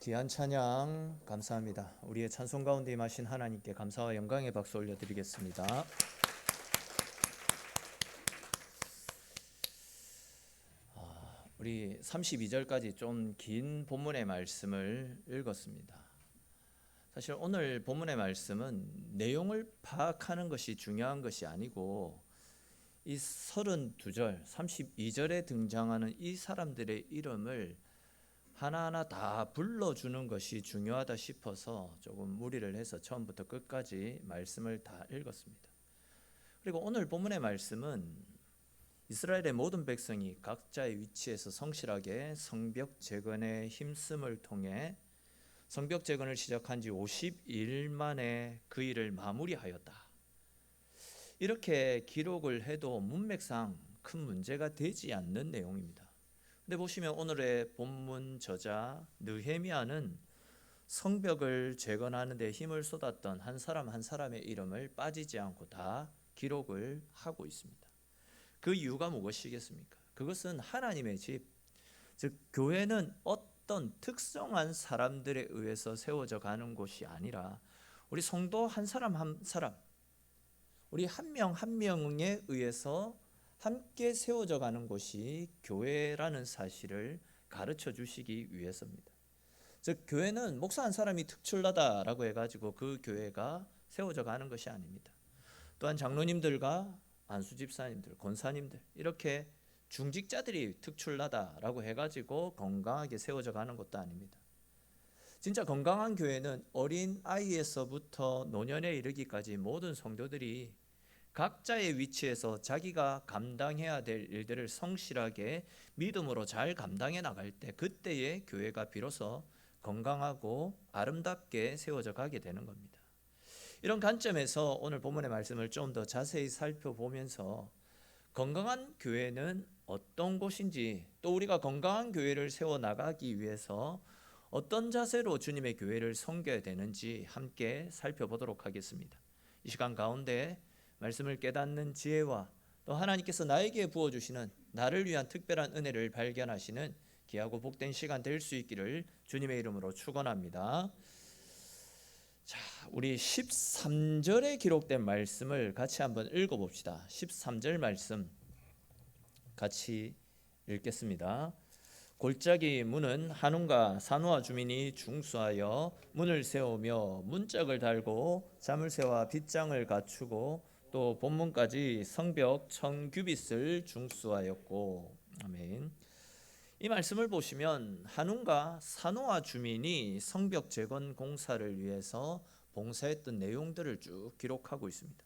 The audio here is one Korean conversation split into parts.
귀한 찬양 감사합니다. 우리의 찬송 가운데 임하신 하나님께 감사와 영광의 박수 올려드리겠습니다. 우리 32절까지 좀 긴 본문의 말씀을 읽었습니다. 사실 오늘 본문의 말씀은 내용을 파악하는 것이 중요한 것이 아니고 이 32절, 32절에 등장하는 이 사람들의 이름을 하나하나 다 불러주는 것이 중요하다 싶어서 조금 무리를 해서 처음부터 끝까지 말씀을 다 읽었습니다. 그리고 오늘 본문의 말씀은 이스라엘의 모든 백성이 각자의 위치에서 성실하게 성벽 재건에 힘씀을 통해 성벽 재건을 시작한 지 50일 만에 그 일을 마무리하였다. 이렇게 기록을 해도 문맥상 큰 문제가 되지 않는 내용입니다. 근데 보시면 오늘의 본문 저자 느헤미야는 성벽을 재건하는 데 힘을 쏟았던 한 사람 한 사람의 이름을 빠지지 않고 다 기록을 하고 있습니다. 그 이유가 무엇이겠습니까? 그것은 하나님의 집, 즉 교회는 어떤 특정한 사람들에 의해서 세워져 가는 곳이 아니라 우리 성도 한 사람 한 사람, 우리 한 명 한 명에 의해서 함께 세워져 가는 곳이 교회라는 사실을 가르쳐 주시기 위해서입니다. 즉 교회는 목사 한 사람이 특출나다라고 해가지고 그 교회가 세워져 가는 것이 아닙니다. 또한 장로님들과 안수집사님들, 권사님들 이렇게 중직자들이 특출나다라고 해가지고 건강하게 세워져 가는 것도 아닙니다. 진짜 건강한 교회는 어린 아이에서부터 노년에 이르기까지 모든 성도들이 각자의 위치에서 자기가 감당해야 될 일들을 성실하게 믿음으로 잘 감당해 나갈 때 그때의 교회가 비로소 건강하고 아름답게 세워져 가게 되는 겁니다. 이런 관점에서 오늘 본문의 말씀을 좀 더 자세히 살펴보면서 건강한 교회는 어떤 곳인지, 또 우리가 건강한 교회를 세워 나가기 위해서 어떤 자세로 주님의 교회를 섬겨야 되는지 함께 살펴보도록 하겠습니다. 이 시간 가운데 말씀을 깨닫는 지혜와 또 하나님께서 나에게 부어주시는 나를 위한 특별한 은혜를 발견하시는 귀하고 복된 시간 될 수 있기를 주님의 이름으로 축원합니다. 자, 우리 13절에 기록된 말씀을 같이 한번 읽어봅시다. 13절 말씀 같이 읽겠습니다. 골짜기 문은 한움과 산호와 주민이 중수하여 문을 세우며 문짝을 달고 자물쇠와 빗장을 갖추고 또 본문까지 성벽 1000규빗을 중수하였고. 아멘. 이 말씀을 보시면 한움과 산호와 주민이 성벽 재건 공사를 위해서 봉사했던 내용들을 쭉 기록하고 있습니다.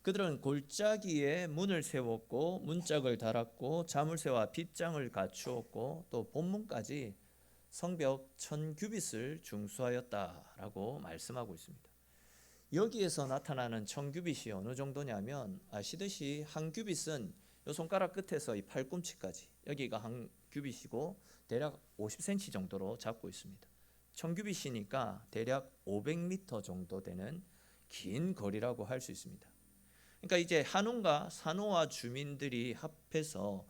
그들은 골짜기에 문을 세웠고 문짝을 달았고 자물쇠와 빗장을 갖추었고 또 본문까지 성벽 1000규빗을 중수하였다라고 말씀하고 있습니다. 여기에서 나타나는 1000규빗이 어느 정도냐면 아시듯이 한 규빗은 요 손가락 끝에서 이 팔꿈치까지 여기가 한 규빗이고 대략 50cm 정도로 잡고 있습니다. 1000규빗이니까 대략 500m 정도 되는 긴 거리라고 할 수 있습니다. 그러니까 이제 한움과 산호와 주민들이 합해서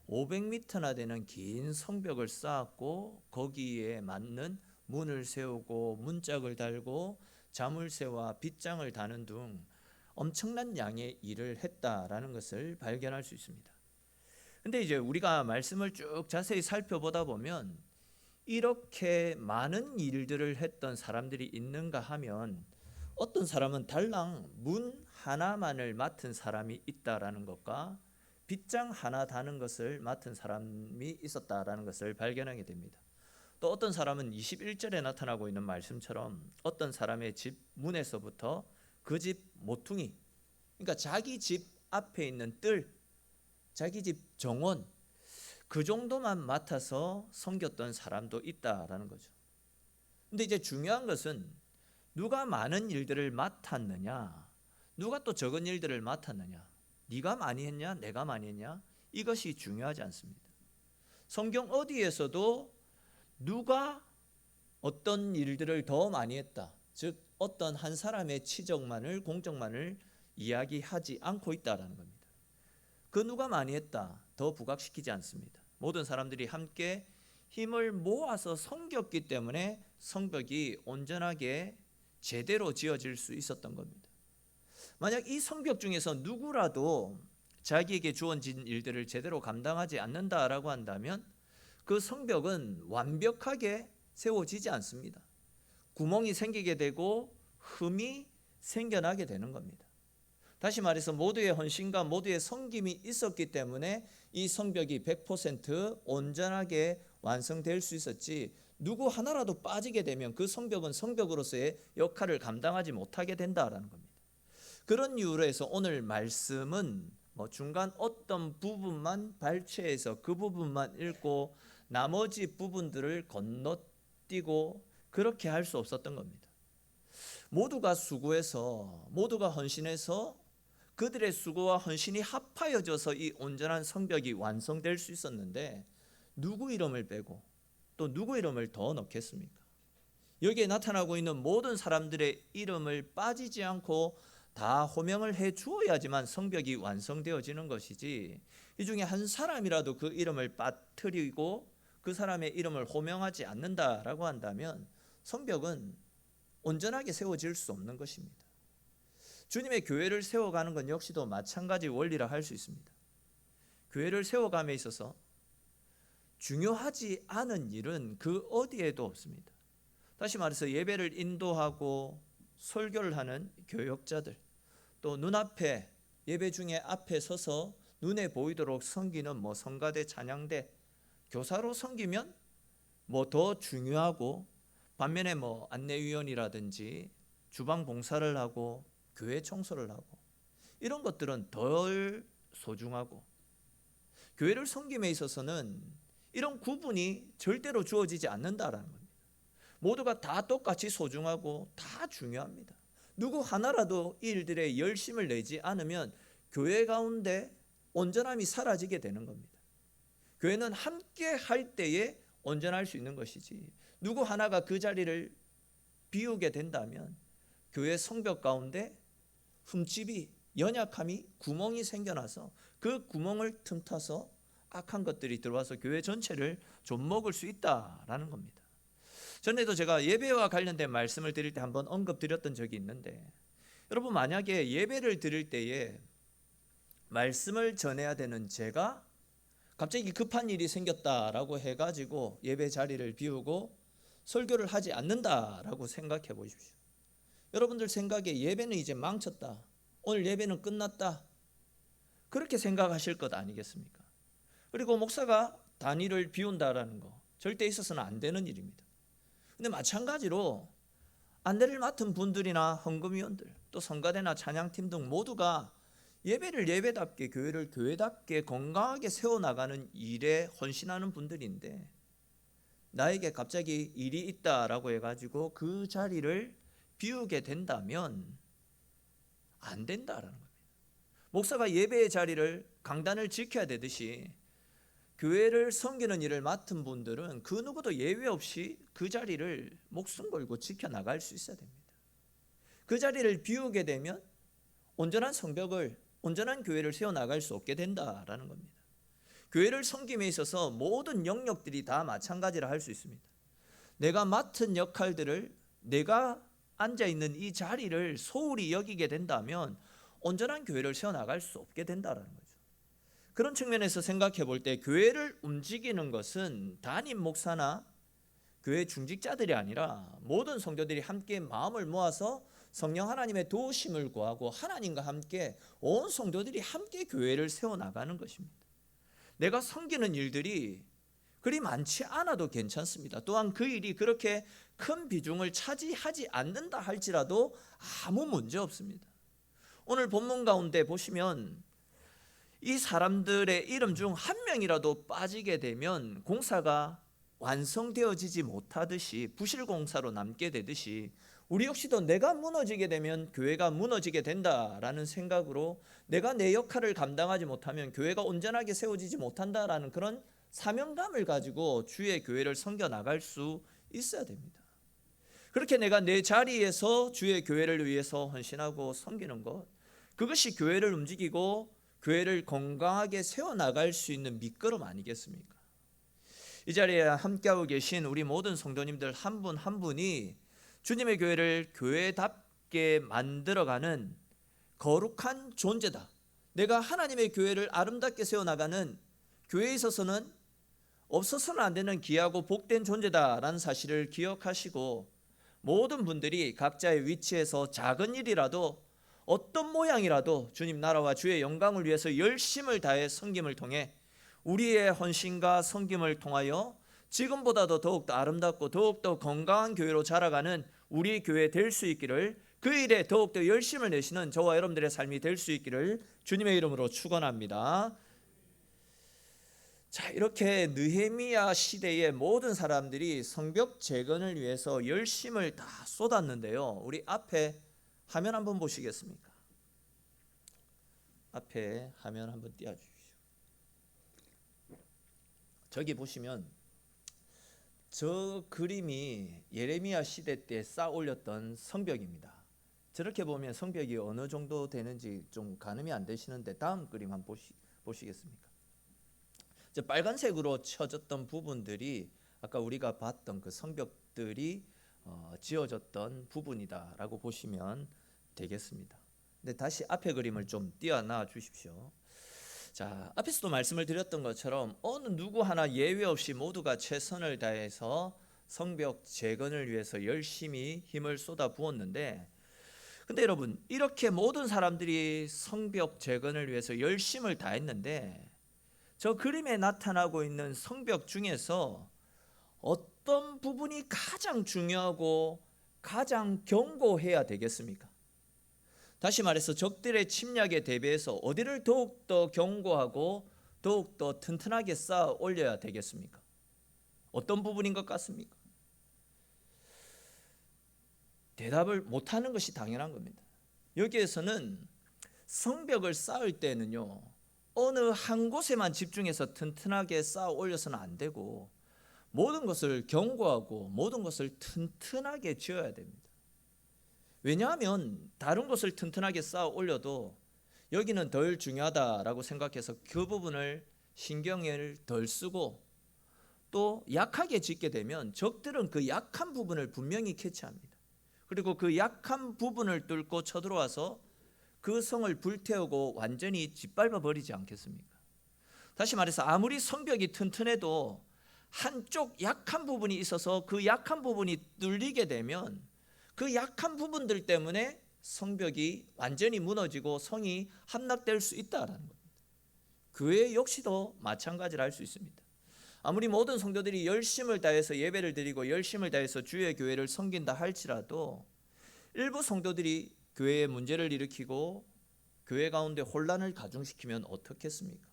500m나 되는 긴 성벽을 쌓았고 거기에 맞는 문을 세우고 문짝을 달고 자물쇠와 빗장을 다는 등 엄청난 양의 일을 했다라는 것을 발견할 수 있습니다. 근데 이제 우리가 말씀을 쭉 자세히 살펴보다 보면 이렇게 많은 일들을 했던 사람들이 있는가 하면 어떤 사람은 달랑 문 하나만을 맡은 사람이 있다라는 것과 빗장 하나 다는 것을 맡은 사람이 있었다라는 것을 발견하게 됩니다. 또 어떤 사람은 21절에 나타나고 있는 말씀처럼 어떤 사람의 집 문에서부터 그 집 모퉁이, 그러니까 자기 집 앞에 있는 뜰, 자기 집 정원 그 정도만 맡아서 섬겼던 사람도 있다라는 거죠. 근데 이제 중요한 것은 누가 많은 일들을 맡았느냐, 누가 또 적은 일들을 맡았느냐, 네가 많이 했냐 내가 많이 했냐, 이것이 중요하지 않습니다. 성경 어디에서도 누가 어떤 일들을 더 많이 했다, 즉 어떤 한 사람의 치적만을 공적만을 이야기하지 않고 있다라는 겁니다. 그 누가 많이 했다 더 부각시키지 않습니다. 모든 사람들이 함께 힘을 모아서 섬겼기 때문에 성벽이 온전하게 제대로 지어질 수 있었던 겁니다. 만약 이 성벽 중에서 누구라도 자기에게 주어진 일들을 제대로 감당하지 않는다라고 한다면 그 성벽은 완벽하게 세워지지 않습니다. 구멍이 생기게 되고 흠이 생겨나게 되는 겁니다. 다시 말해서 모두의 헌신과 모두의 섬김이 있었기 때문에 이 성벽이 100% 온전하게 완성될 수 있었지, 누구 하나라도 빠지게 되면 그 성벽은 성벽으로서의 역할을 감당하지 못하게 된다라는 겁니다. 그런 이유로 해서 오늘 말씀은 중간 어떤 부분만 발췌해서 그 부분만 읽고 나머지 부분들을 건너뛰고 그렇게 할 수 없었던 겁니다. 모두가 수고해서, 모두가 헌신해서 그들의 수고와 헌신이 합하여져서 이 온전한 성벽이 완성될 수 있었는데, 누구 이름을 빼고 또 누구 이름을 더 넣겠습니까? 여기에 나타나고 있는 모든 사람들의 이름을 빠지지 않고 다 호명을 해 주어야지만 성벽이 완성되어지는 것이지, 이 중에 한 사람이라도 그 이름을 빠뜨리고 그 사람의 이름을 호명하지 않는다라고 한다면 성벽은 온전하게 세워질 수 없는 것입니다. 주님의 교회를 세워가는 건 역시도 마찬가지 원리라 할 수 있습니다. 교회를 세워감에 있어서 중요하지 않은 일은 그 어디에도 없습니다. 다시 말해서 예배를 인도하고 설교를 하는 교역자들, 또 눈앞에 예배 중에 앞에 서서 눈에 보이도록 섬기는 성가대, 찬양대, 교사로 섬기면 더 중요하고, 반면에 안내위원이라든지 주방 봉사를 하고 교회 청소를 하고 이런 것들은 덜 소중하고, 교회를 섬김에 있어서는 이런 구분이 절대로 주어지지 않는다라는 겁니다. 모두가 다 똑같이 소중하고 다 중요합니다. 누구 하나라도 이 일들에 열심을 내지 않으면 교회 가운데 온전함이 사라지게 되는 겁니다. 교회는 함께 할 때에 온전할 수 있는 것이지, 누구 하나가 그 자리를 비우게 된다면 교회 성벽 가운데 흠집이, 연약함이, 구멍이 생겨나서 그 구멍을 틈타서 악한 것들이 들어와서 교회 전체를 좀먹을 수 있다라는 겁니다. 전에도 제가 예배와 관련된 말씀을 드릴 때 한번 언급드렸던 적이 있는데, 여러분 만약에 예배를 드릴 때에 말씀을 전해야 되는 제가 갑자기 급한 일이 생겼다라고 해가지고 예배 자리를 비우고 설교를 하지 않는다라고 생각해 보십시오. 여러분들 생각에 예배는 이제 망쳤다, 오늘 예배는 끝났다, 그렇게 생각하실 것 아니겠습니까? 그리고 목사가 단위를 비운다라는 거 절대 있어서는 안 되는 일입니다. 근데 마찬가지로 안내를 맡은 분들이나 헌금위원들, 또 성가대나 찬양팀 등 모두가 예배를 예배답게, 교회를 교회답게 건강하게 세워나가는 일에 헌신하는 분들인데, 나에게 갑자기 일이 있다라고 해가지고 그 자리를 비우게 된다면 안 된다라는 겁니다. 목사가 예배의 자리를, 강단을 지켜야 되듯이 교회를 섬기는 일을 맡은 분들은 그 누구도 예외 없이 그 자리를 목숨 걸고 지켜나갈 수 있어야 됩니다. 그 자리를 비우게 되면 온전한 성벽을, 온전한 교회를 세워나갈 수 없게 된다라는 겁니다. 교회를 섬김에 있어서 모든 영역들이 다 마찬가지라 할 수 있습니다. 내가 맡은 역할들을, 내가 앉아있는 이 자리를 소홀히 여기게 된다면 온전한 교회를 세워나갈 수 없게 된다라는 거죠. 그런 측면에서 생각해 볼 때 교회를 움직이는 것은 담임 목사나 교회 중직자들이 아니라 모든 성도들이 함께 마음을 모아서 성령 하나님의 도우심을 구하고 하나님과 함께 온 성도들이 함께 교회를 세워나가는 것입니다. 내가 섬기는 일들이 그리 많지 않아도 괜찮습니다. 또한 그 일이 그렇게 큰 비중을 차지하지 않는다 할지라도 아무 문제 없습니다. 오늘 본문 가운데 보시면 이 사람들의 이름 중 한 명이라도 빠지게 되면 공사가 완성되어지지 못하듯이 부실공사로 남게 되듯이, 우리 역시도 내가 무너지게 되면 교회가 무너지게 된다라는 생각으로 내가 내 역할을 감당하지 못하면 교회가 온전하게 세워지지 못한다라는 그런 사명감을 가지고 주의 교회를 섬겨 나갈 수 있어야 됩니다. 그렇게 내가 내 자리에서 주의 교회를 위해서 헌신하고 섬기는 것, 그것이 교회를 움직이고 교회를 건강하게 세워나갈 수 있는 밑거름 아니겠습니까? 이 자리에 함께하고 계신 우리 모든 성도님들 한 분 한 분이 주님의 교회를 교회답게 만들어가는 거룩한 존재다. 내가 하나님의 교회를 아름답게 세워나가는, 교회에 있어서는 없어서는 안 되는 귀하고 복된 존재다라는 사실을 기억하시고, 모든 분들이 각자의 위치에서 작은 일이라도 어떤 모양이라도 주님 나라와 주의 영광을 위해서 열심을 다해 섬김을 통해 우리의 헌신과 섬김을 통하여 지금보다도 더욱더 아름답고 더욱더 건강한 교회로 자라가는 우리 교회 될 수 있기를, 그 일에 더욱더 열심을 내시는 저와 여러분들의 삶이 될 수 있기를 주님의 이름으로 축원합니다. 자, 이렇게 느헤미야 시대의 모든 사람들이 성벽 재건을 위해서 열심을 다 쏟았는데요, 우리 앞에 화면 한번 보시겠습니까? 앞에 화면 한번 띄워주십시오. 저기 보시면 저 그림이 예레미야 시대 때 쌓아 올렸던 성벽입니다. 저렇게 보면 성벽이 어느 정도 되는지 좀 가늠이 안 되시는데, 다음 그림 한번 보시겠습니까? 저 빨간색으로 쳐졌던 부분들이 아까 우리가 봤던 그 성벽들이 지어졌던 부분이다라고 보시면 되겠습니다. 근데 다시 앞에 그림을 좀 띄워놔 주십시오. 자, 앞에서도 말씀을 드렸던 것처럼 어느 누구 하나 예외 없이 모두가 최선을 다해서 성벽 재건을 위해서 열심히 힘을 쏟아 부었는데, 근데 여러분, 이렇게 모든 사람들이 성벽 재건을 위해서 열심을 다했는데, 저 그림에 나타나고 있는 성벽 중에서 어떤 부분이 가장 중요하고 가장 견고해야 되겠습니까? 다시 말해서 적들의 침략에 대비해서 어디를 더욱더 견고하고 더욱더 튼튼하게 쌓아 올려야 되겠습니까? 어떤 부분인 것 같습니까? 대답을 못하는 것이 당연한 겁니다. 여기에서는 성벽을 쌓을 때는요, 어느 한 곳에만 집중해서 튼튼하게 쌓아 올려서는 안 되고, 모든 것을 견고하고 모든 것을 튼튼하게 지어야 됩니다. 왜냐하면 다른 것을 튼튼하게 쌓아 올려도 여기는 덜 중요하다라고 생각해서 그 부분을 신경을 덜 쓰고, 또 약하게 짓게 되면 적들은 그 약한 부분을 분명히 캐치합니다. 그리고 그 약한 부분을 뚫고 쳐들어와서 그 성을 불태우고 완전히 짓밟아 버리지 않겠습니까? 다시 말해서 아무리 성벽이 튼튼해도 한쪽 약한 부분이 있어서 그 약한 부분이 뚫리게 되면 그 약한 부분들 때문에 성벽이 완전히 무너지고 성이 함락될 수 있다라는 겁니다. 교회 역시도 마찬가지를 할 수 있습니다. 아무리 모든 성도들이 열심을 다해서 예배를 드리고 열심을 다해서 주의 교회를 섬긴다 할지라도 일부 성도들이 교회에 문제를 일으키고 교회 가운데 혼란을 가중시키면 어떻겠습니까?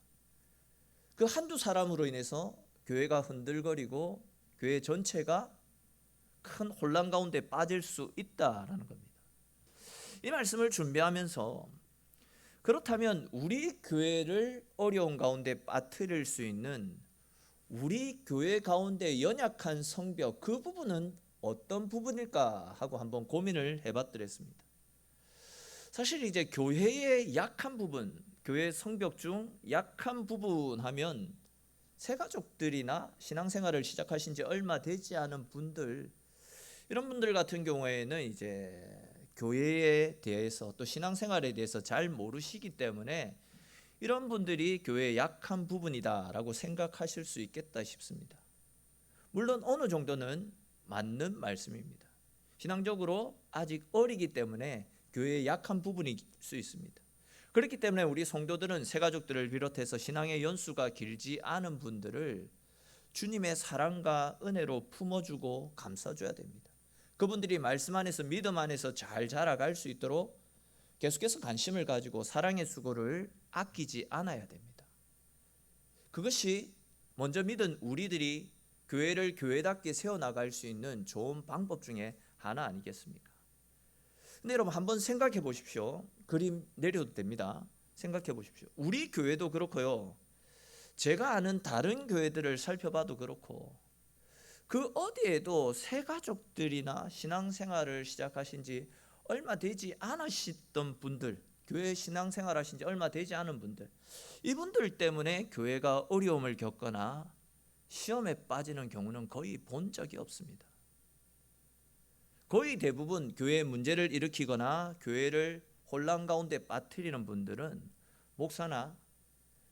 그 한두 사람으로 인해서 교회가 흔들거리고 교회 전체가 큰 혼란 가운데 빠질 수 있다라는 겁니다. 이 말씀을 준비하면서, 그렇다면 우리 교회를 어려운 가운데 빠뜨릴 수 있는 우리 교회 가운데 연약한 성벽, 그 부분은 어떤 부분일까 하고 한번 고민을 해봤더랬습니다. 사실 이제 교회의 약한 부분, 교회 성벽 중 약한 부분 하면 새가족들이나 신앙생활을 시작하신 지 얼마 되지 않은 분들, 이런 분들 같은 경우에는 이제 교회에 대해서 또 신앙생활에 대해서 잘 모르시기 때문에 이런 분들이 교회의 약한 부분이다라고 생각하실 수 있겠다 싶습니다. 물론 어느 정도는 맞는 말씀입니다. 신앙적으로 아직 어리기 때문에 교회의 약한 부분일 수 있습니다. 그렇기 때문에 우리 성도들은 새가족들을 비롯해서 신앙의 연수가 길지 않은 분들을 주님의 사랑과 은혜로 품어주고 감싸줘야 됩니다. 그분들이 말씀 안에서 믿음 안에서 잘 자라갈 수 있도록 계속해서 관심을 가지고 사랑의 수고를 아끼지 않아야 됩니다. 그것이 먼저 믿은 우리들이 교회를 교회답게 세워나갈 수 있는 좋은 방법 중에 하나 아니겠습니까? 근데 여러분 한번 생각해 보십시오. 그림 내려도 됩니다. 생각해 보십시오. 우리 교회도 그렇고요, 제가 아는 다른 교회들을 살펴봐도 그렇고, 그 어디에도 새가족들이나 신앙생활을 시작하신 지 얼마 되지 않으셨던 분들, 교회 신앙생활 하신 지 얼마 되지 않은 분들, 이분들 때문에 교회가 어려움을 겪거나 시험에 빠지는 경우는 거의 본 적이 없습니다. 거의 대부분 교회에 문제를 일으키거나 교회를 혼란 가운데 빠뜨리는 분들은 목사나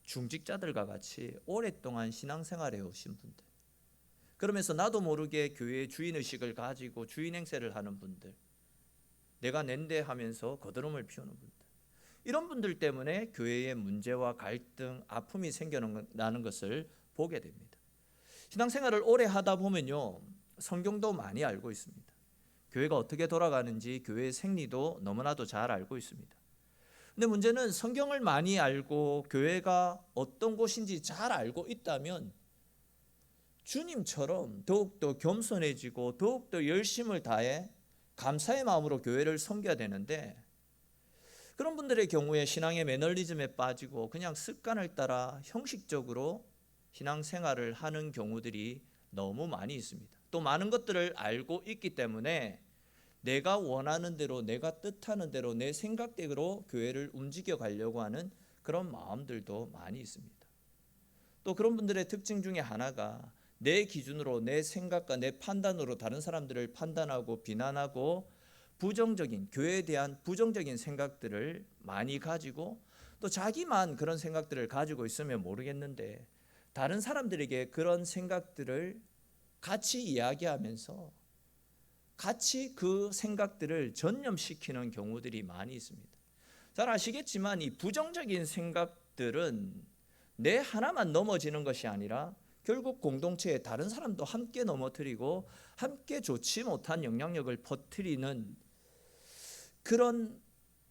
중직자들과 같이 오랫동안 신앙생활해 오신 분들, 그러면서 나도 모르게 교회의 주인의식을 가지고 주인 행세를 하는 분들, 내가 낸데 하면서 거드름을 피우는 분들, 이런 분들 때문에 교회의 문제와 갈등, 아픔이 생겨나는 것을 보게 됩니다. 신앙생활을 오래 하다 보면요, 성경도 많이 알고 있습니다. 교회가 어떻게 돌아가는지 교회의 생리도 너무나도 잘 알고 있습니다. 근데 문제는 성경을 많이 알고 교회가 어떤 곳인지 잘 알고 있다면 주님처럼 더욱더 겸손해지고 더욱더 열심을 다해 감사의 마음으로 교회를 섬겨야 되는데, 그런 분들의 경우에 신앙의 매너리즘에 빠지고 그냥 습관을 따라 형식적으로 신앙생활을 하는 경우들이 너무 많이 있습니다. 또 많은 것들을 알고 있기 때문에 내가 원하는 대로, 내가 뜻하는 대로, 내 생각대로 교회를 움직여 가려고 하는 그런 마음들도 많이 있습니다. 또 그런 분들의 특징 중에 하나가 내 기준으로, 내 생각과 내 판단으로 다른 사람들을 판단하고 비난하고 부정적인, 교회에 대한 부정적인 생각들을 많이 가지고, 또 자기만 그런 생각들을 가지고 있으면 모르겠는데 다른 사람들에게 그런 생각들을 같이 이야기하면서 같이 그 생각들을 전염시키는 경우들이 많이 있습니다. 잘 아시겠지만 이 부정적인 생각들은 내 하나만 넘어지는 것이 아니라 결국 공동체에 다른 사람도 함께 넘어뜨리고 함께 좋지 못한 영향력을 퍼뜨리는 그런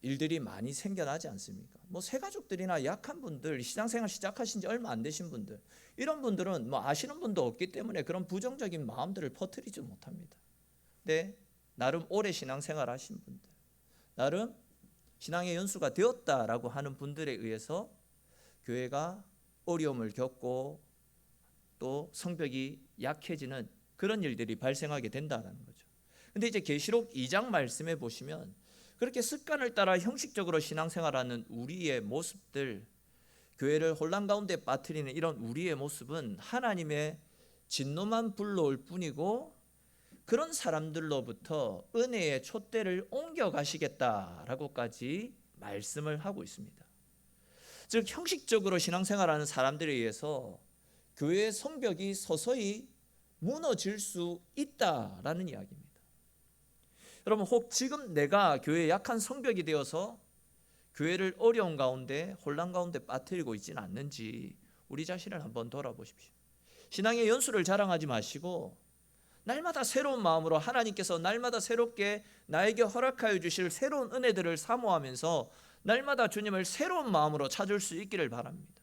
일들이 많이 생겨나지 않습니까? 새가족들이나 약한 분들, 신앙생활 시작하신 지 얼마 안 되신 분들, 이런 분들은 아시는 분도 없기 때문에 그런 부정적인 마음들을 퍼뜨리지 못합니다. 근데 나름 오래 신앙생활 하신 분들, 나름 신앙의 연수가 되었다라고 하는 분들에 의해서 교회가 어려움을 겪고 또 성벽이 약해지는 그런 일들이 발생하게 된다는 거죠. 근데 이제 계시록 2장 말씀에 보시면 그렇게 습관을 따라 형식적으로 신앙생활하는 우리의 모습들, 교회를 혼란 가운데 빠뜨리는 이런 우리의 모습은 하나님의 진노만 불러올 뿐이고 그런 사람들로부터 은혜의 촛대를 옮겨 가시겠다라고까지 말씀을 하고 있습니다. 즉 형식적으로 신앙생활하는 사람들에 의해서 교회의 성벽이 서서히 무너질 수 있다라는 이야기입니다. 여러분, 혹 지금 내가 교회의 약한 성벽이 되어서 교회를 어려운 가운데, 혼란 가운데 빠뜨리고 있지는 않는지 우리 자신을 한번 돌아보십시오. 신앙의 연수를 자랑하지 마시고 날마다 새로운 마음으로 하나님께서 날마다 새롭게 나에게 허락하여 주실 새로운 은혜들을 사모하면서 날마다 주님을 새로운 마음으로 찾을 수 있기를 바랍니다.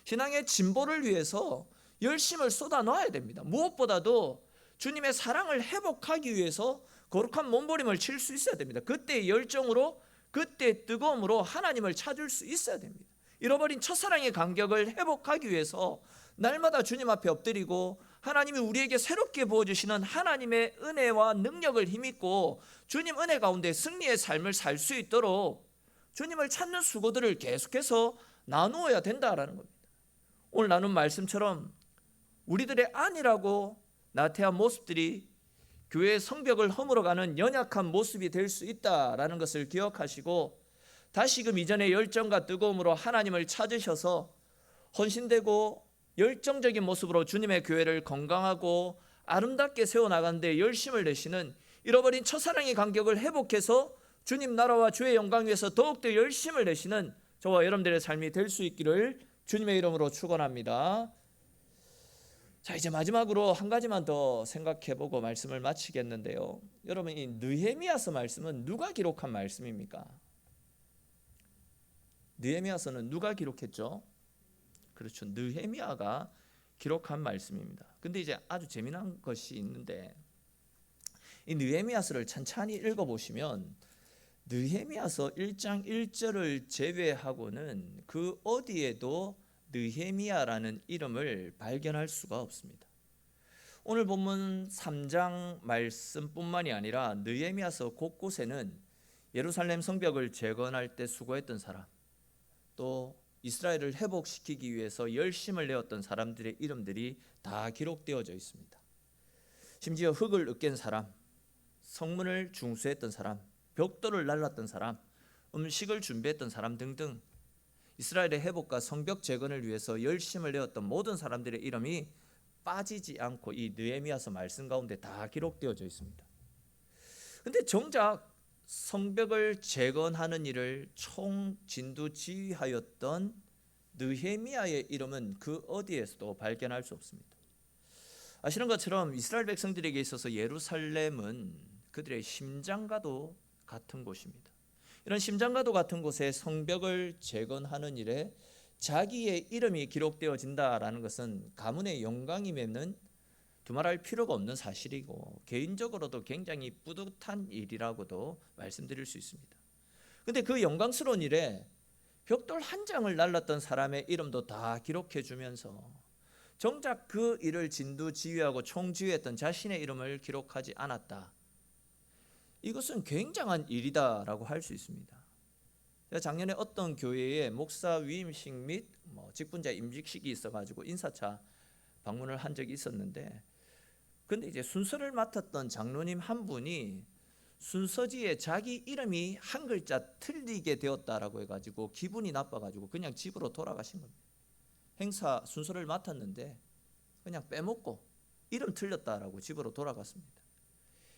신앙의 진보를 위해서 열심을 쏟아 놔야 됩니다. 무엇보다도 주님의 사랑을 회복하기 위해서 거룩한 몸부림을 칠 수 있어야 됩니다. 그때의 열정으로, 그때의 뜨거움으로 하나님을 찾을 수 있어야 됩니다. 잃어버린 첫사랑의 간격을 회복하기 위해서 날마다 주님 앞에 엎드리고 하나님이 우리에게 새롭게 부어주시는 하나님의 은혜와 능력을 힘입고 주님 은혜 가운데 승리의 삶을 살 수 있도록 주님을 찾는 수고들을 계속해서 나누어야 된다라는 겁니다. 오늘 나눈 말씀처럼 우리들의 안이라고 나태한 모습들이 교회의 성벽을 허물어가는 연약한 모습이 될 수 있다라는 것을 기억하시고 다시금 이전의 열정과 뜨거움으로 하나님을 찾으셔서 헌신되고 열정적인 모습으로 주님의 교회를 건강하고 아름답게 세워나가는데 열심을 내시는, 잃어버린 첫사랑의 간격을 회복해서 주님 나라와 주의 영광 위해서 더욱더 열심을 내시는 저와 여러분들의 삶이 될 수 있기를 주님의 이름으로 축원합니다. 자, 이제 마지막으로 한 가지만 더 생각해보고 말씀을 마치겠는데요. 여러분, 이 느헤미야서 말씀은 누가 기록한 말씀입니까? 느헤미야서는 누가 기록했죠? 그렇죠, 느헤미야가 기록한 말씀입니다. 근데 이제 아주 재미난 것이 있는데, 이 느헤미야서를 찬찬히 읽어보시면 느헤미야서 1장 1절을 제외하고는 그 어디에도 느헤미야라는 이름을 발견할 수가 없습니다. 오늘 본문 3장 말씀뿐만이 아니라 느헤미야서 곳곳에는 예루살렘 성벽을 재건할 때 수고했던 사람, 또 이스라엘을 회복시키기 위해서 열심을 내었던 사람들의 이름들이 다 기록되어져 있습니다. 심지어 흙을 으깬 사람, 성문을 중수했던 사람, 벽돌을 날랐던 사람, 음식을 준비했던 사람 등등 이스라엘의 회복과 성벽 재건을 위해서 열심을 내었던 모든 사람들의 이름이 빠지지 않고 이 느헤미야서 말씀 가운데 다 기록되어져 있습니다. 그런데 정작 성벽을 재건하는 일을 총진두지휘하였던 느헤미야의 이름은 그 어디에서도 발견할 수 없습니다. 아시는 것처럼 이스라엘 백성들에게 있어서 예루살렘은 그들의 심장과도 같은 곳입니다. 이런 심장과도 같은 곳에 성벽을 재건하는 일에 자기의 이름이 기록되어진다라는 것은 가문의 영광이 맺는 두말할 필요가 없는 사실이고 개인적으로도 굉장히 뿌듯한 일이라고도 말씀드릴 수 있습니다. 그런데 그 영광스러운 일에 벽돌 한 장을 날랐던 사람의 이름도 다 기록해 주면서 정작 그 일을 진두지휘하고 총지휘했던 자신의 이름을 기록하지 않았다. 이것은 굉장한 일이다라고 할 수 있습니다. 제가 작년에 어떤 교회에 목사 위임식 및 직분자 임직식이 있어가지고 인사차 방문을 한 적이 있었는데, 근데 이제 순서를 맡았던 장로님 한 분이 순서지에 자기 이름이 한 글자 틀리게 되었다라고 해가지고 기분이 나빠가지고 그냥 집으로 돌아가신 겁니다. 행사 순서를 맡았는데 그냥 빼먹고 이름 틀렸다라고 집으로 돌아갔습니다.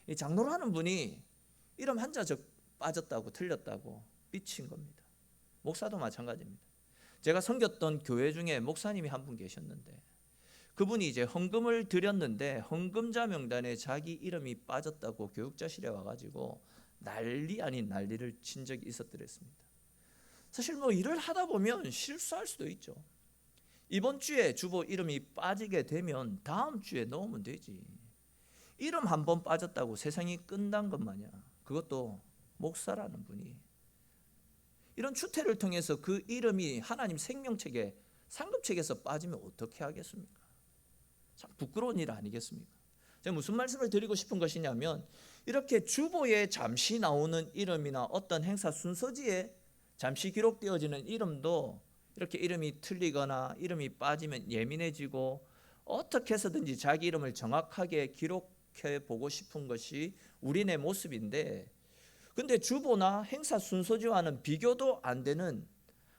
이 장로라는 분이 이름 한자 빠졌다고 틀렸다고 삐친 겁니다. 목사도 마찬가지입니다. 제가 섬겼던 교회 중에 목사님이 한 분 계셨는데 그분이 이제 헌금을 드렸는데 헌금자 명단에 자기 이름이 빠졌다고 교육자실에 와가지고 난리 아닌 난리를 친 적이 있었더랬습니다. 사실 일을 하다 보면 실수할 수도 있죠. 이번 주에 주보 이름이 빠지게 되면 다음 주에 넣으면 되지. 이름 한 번 빠졌다고 세상이 끝난 것 마냥, 그것도 목사라는 분이 이런 추태를 통해서 그 이름이 하나님 생명책에 상급책에서 빠지면 어떻게 하겠습니까? 참 부끄러운 일 아니겠습니까? 제가 무슨 말씀을 드리고 싶은 것이냐면, 이렇게 주보에 잠시 나오는 이름이나 어떤 행사 순서지에 잠시 기록되어지는 이름도 이렇게 이름이 틀리거나 이름이 빠지면 예민해지고 어떻게 해서든지 자기 이름을 정확하게 기록해 보고 싶은 것이 우리네 모습인데, 근데 주보나 행사 순서지와는 비교도 안 되는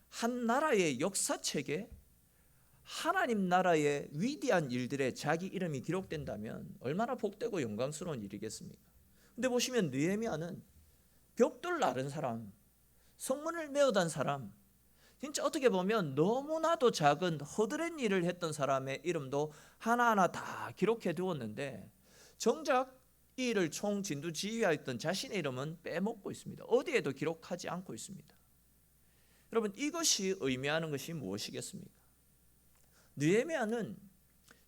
한 나라의 역사책에 하나님 나라의 위대한 일들에 자기 이름이 기록된다면 얼마나 복되고 영광스러운 일이겠습니까? 근데 보시면 느헤미야는 벽돌 나른 사람, 성문을 메어단 사람, 진짜 어떻게 보면 너무나도 작은 허드렛 일을 했던 사람의 이름도 하나하나 다 기록해 두었는데, 정작 이 일을 총진두지휘하였던 자신의 이름은 빼먹고 있습니다. 어디에도 기록하지 않고 있습니다. 여러분, 이것이 의미하는 것이 무엇이겠습니까? 느헤미야는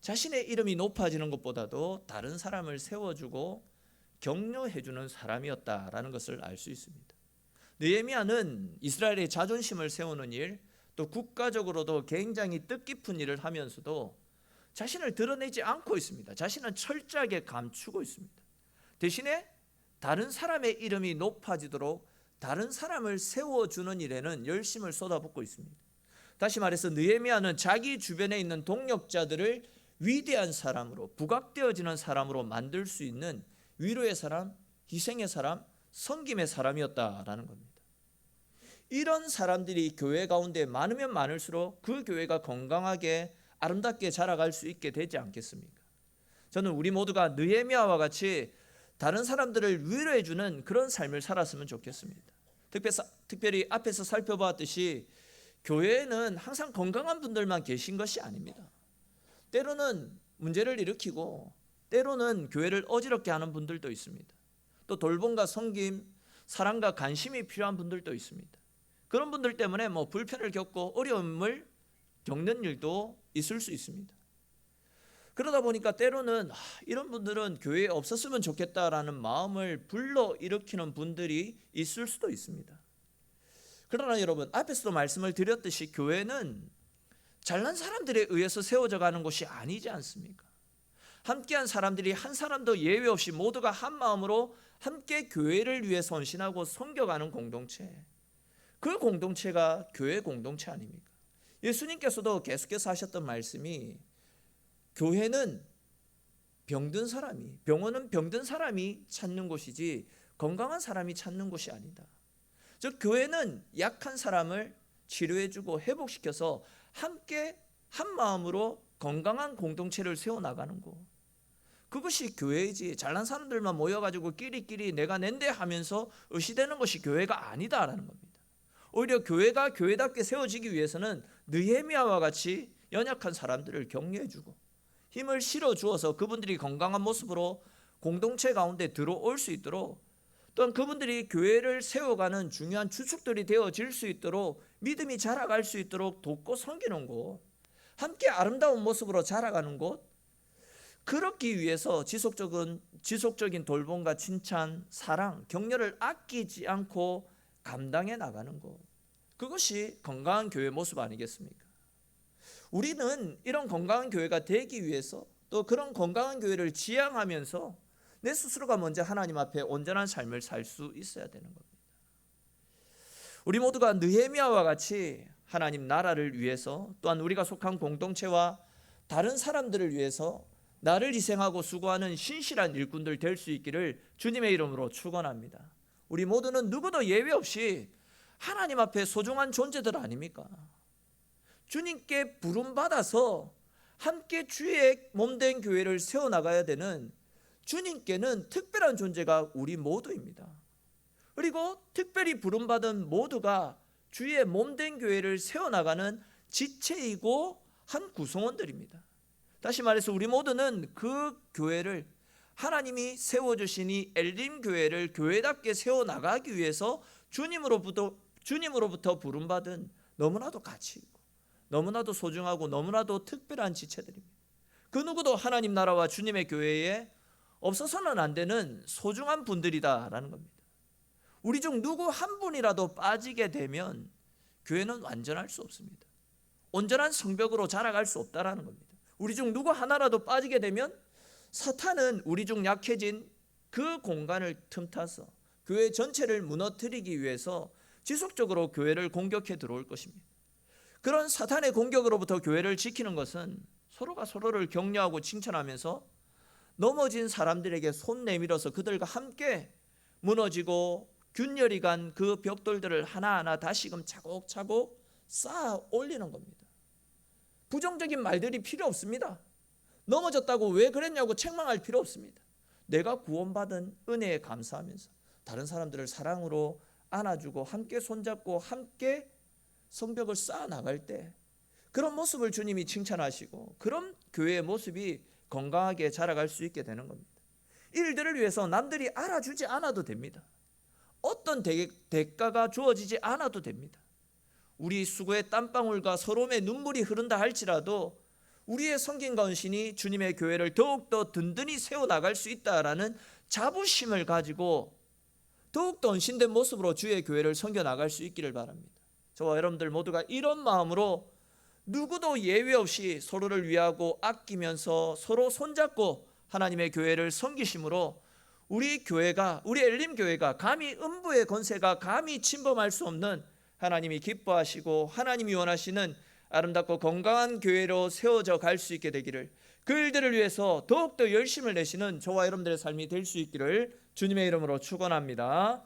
자신의 이름이 높아지는 것보다도 다른 사람을 세워주고 격려해주는 사람이었다라는 것을 알 수 있습니다. 느헤미야는 이스라엘의 자존심을 세우는 일, 또 국가적으로도 굉장히 뜻깊은 일을 하면서도 자신을 드러내지 않고 있습니다. 자신은 철저하게 감추고 있습니다. 대신에 다른 사람의 이름이 높아지도록 다른 사람을 세워주는 일에는 열심을 쏟아붓고 있습니다. 다시 말해서 느헤미야는 자기 주변에 있는 동력자들을 위대한 사람으로, 부각되어지는 사람으로 만들 수 있는 위로의 사람, 희생의 사람, 섬김의 사람이었다라는 겁니다. 이런 사람들이 교회 가운데 많으면 많을수록 그 교회가 건강하게 아름답게 자라갈 수 있게 되지 않겠습니까? 저는 우리 모두가 느헤미야와 같이 다른 사람들을 위로해주는 그런 삶을 살았으면 좋겠습니다. 특별히 앞에서 살펴봤듯이 교회에는 항상 건강한 분들만 계신 것이 아닙니다. 때로는 문제를 일으키고 때로는 교회를 어지럽게 하는 분들도 있습니다. 또 돌봄과 섬김, 사랑과 관심이 필요한 분들도 있습니다. 그런 분들 때문에 불편을 겪고 어려움을 겪는 일도 있을 수 있습니다. 그러다 보니까 때로는 이런 분들은 교회에 없었으면 좋겠다라는 마음을 불러일으키는 분들이 있을 수도 있습니다. 그러나 여러분, 앞에서도 말씀을 드렸듯이 교회는 잘난 사람들에 의해서 세워져 가는 곳이 아니지 않습니까? 함께한 사람들이 한 사람도 예외 없이 모두가 한 마음으로 함께 교회를 위해 헌신하고 섬겨가는 공동체, 그 공동체가 교회 공동체 아닙니까? 예수님께서도 계속해서 하셨던 말씀이 교회는 병원은 병든 사람이 찾는 곳이지 건강한 사람이 찾는 곳이 아니다. 즉 교회는 약한 사람을 치료해주고 회복시켜서 함께 한 마음으로 건강한 공동체를 세워나가는 것, 그것이 교회이지 잘난 사람들만 모여가지고 끼리끼리 내가 낸데 하면서 의시되는 것이 교회가 아니다라는 겁니다. 오히려 교회가 교회답게 세워지기 위해서는 느헤미야와 같이 연약한 사람들을 격려해주고 힘을 실어주어서 그분들이 건강한 모습으로 공동체 가운데 들어올 수 있도록, 또한 그분들이 교회를 세워가는 중요한 주축들이 되어질 수 있도록 믿음이 자라갈 수 있도록 돕고 섬기는 곳, 함께 아름다운 모습으로 자라가는 곳, 그렇기 위해서 지속적인 돌봄과 칭찬, 사랑, 격려를 아끼지 않고 감당해 나가는 것, 그것이 건강한 교회 모습 아니겠습니까? 우리는 이런 건강한 교회가 되기 위해서 또 그런 건강한 교회를 지향하면서 내 스스로가 먼저 하나님 앞에 온전한 삶을 살 수 있어야 되는 겁니다. 우리 모두가 느헤미야와 같이 하나님 나라를 위해서, 또한 우리가 속한 공동체와 다른 사람들을 위해서 나를 희생하고 수고하는 신실한 일꾼들 될 수 있기를 주님의 이름으로 축원합니다. 우리 모두는 누구도 예외 없이 하나님 앞에 소중한 존재들 아닙니까? 주님께 부름받아서 함께 주의 몸된 교회를 세워나가야 되는 주님께는 특별한 존재가 우리 모두입니다. 그리고 특별히 부름받은 모두가 주의 몸된 교회를 세워나가는 지체이고 한 구성원들입니다. 다시 말해서 우리 모두는 그 교회를, 하나님이 세워주신 이 엘림 교회를 교회답게 세워나가기 위해서 주님으로부터 부름받은 너무나도 가치 있고 너무나도 소중하고 너무나도 특별한 지체들입니다. 그 누구도 하나님 나라와 주님의 교회에 없어서는 안 되는 소중한 분들이다라는 겁니다. 우리 중 누구 한 분이라도 빠지게 되면 교회는 완전할 수 없습니다. 온전한 성벽으로 자라갈 수 없다라는 겁니다. 우리 중 누구 하나라도 빠지게 되면 사탄은 우리 중 약해진 그 공간을 틈타서 교회 전체를 무너뜨리기 위해서 지속적으로 교회를 공격해 들어올 것입니다. 그런 사탄의 공격으로부터 교회를 지키는 것은 서로가 서로를 격려하고 칭찬하면서 넘어진 사람들에게 손 내밀어서 그들과 함께 무너지고 균열이 간 그 벽돌들을 하나하나 다시금 차곡차곡 쌓아 올리는 겁니다. 부정적인 말들이 필요 없습니다. 넘어졌다고 왜 그랬냐고 책망할 필요 없습니다. 내가 구원받은 은혜에 감사하면서 다른 사람들을 사랑으로 안아주고 함께 손잡고 함께 성벽을 쌓아 나갈 때 그런 모습을 주님이 칭찬하시고 그런 교회의 모습이 건강하게 자라갈 수 있게 되는 겁니다. 일들을 위해서 남들이 알아주지 않아도 됩니다. 어떤 대가가 주어지지 않아도 됩니다. 우리 수고의 땀방울과 서러움의 눈물이 흐른다 할지라도 우리의 성김과 헌신이 주님의 교회를 더욱더 든든히 세워나갈 수 있다라는 자부심을 가지고 더욱더 헌신된 모습으로 주의 교회를 섬겨나갈 수 있기를 바랍니다. 저와 여러분들 모두가 이런 마음으로 누구도 예외 없이 서로를 위하고 아끼면서 서로 손잡고 하나님의 교회를 섬기심으로 우리 교회가, 우리 엘림 교회가 감히 음부의 권세가 감히 침범할 수 없는 하나님이 기뻐하시고 하나님이 원하시는 아름답고 건강한 교회로 세워져 갈 수 있게 되기를, 그 일들을 위해서 더욱더 열심을 내시는 저와 여러분들의 삶이 될 수 있기를 주님의 이름으로 축원합니다.